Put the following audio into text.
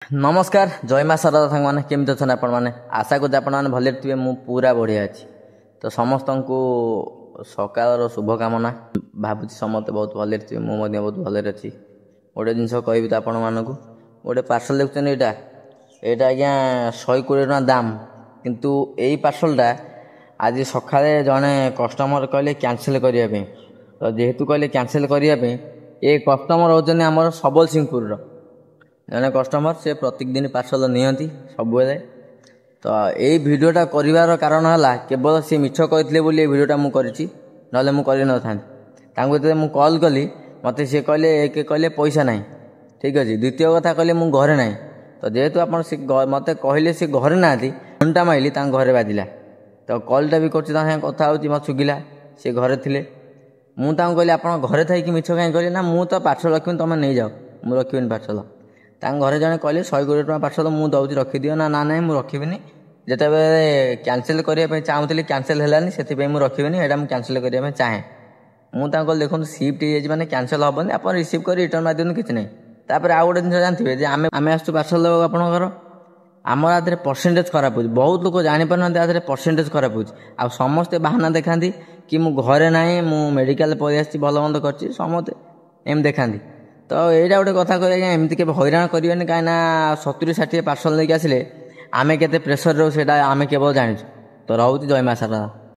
नमस्कार जय माँ शारदा सांग मैंने केमी अच्छा आपण मैंने आशा करुँच आपण भले थे मु पूरा बढ़िया अच्छी तो समस्त को सकाल शुभकामना भावुँ समस्त बहुत भले थे मुझे बहुत भले अच्छी गोटे जिनस कह तो आपण मानक गोटे पार्सल देखुन यहाँ यहाँ आज्ञा 120 टका दाम किंतु यही पार्सलटा आज सका जड़े कस्टमर कहले कैंसिल करने तो जेहेतु कहले कैंसिल करने ये कस्टमर होचने आमर सबल सिंहपुर जड़े कस्टमर से प्रत्येक दिन पार्सल नियंती सब तो यही भिडटा कर कारण है केवल सी मिछ कहते बोली भिडटा मुझे ना मुझे था मु कॉल कली मत सी कहले एक कहले पैसा ना ठीक अच्छे द्वितीय कथा कहले मु घरे ना तो जेहेतु आप मत कहले सी घरे ना घंटा माइली घरे बाजिला तो कॉलटा भी कर कथा मत शुगिला सी घरे थे मुझे कहली आप घरे थी मिछ कहीं कहली ना मुझे तो पार्सल रखी तुम नहीं जाओ मुझे रखी पार्सल घरे जड़े कहले 120 टका पार्सल मुझे दौर रखिदियो ना ना ना मुझे रखी जिते कैंसिल करने चाहूली कैंसिल है से मुझे रखी यहाँ मुझे कैंसिल करने चाहे मुझे कहली देखो सिफ्ट हो मैंने कैंसिल हेनी आप रिसीव कर रिटर्न मार दिखाँ किसी नहीं तापर आउ गोटे जिन जानते आम आसू पार्सल देवा आपंकर आमर आधे परसेंटेज खराब हो बहुत लोग जापार आधे परसेंटेज खराब हो समस्ते बाहाना देखा कि मु घरे ना मु मेडिकल पलि भल मंद कर समस्ते एम देखा तो यहाँ गोटे कथा कह एमती के हैरान करें कहीं 70-60 पार्सल लेके आसिले आमे केते प्रेसर रो सेटा आमे केवल जानिछु तो रहउची जय मां शारदा।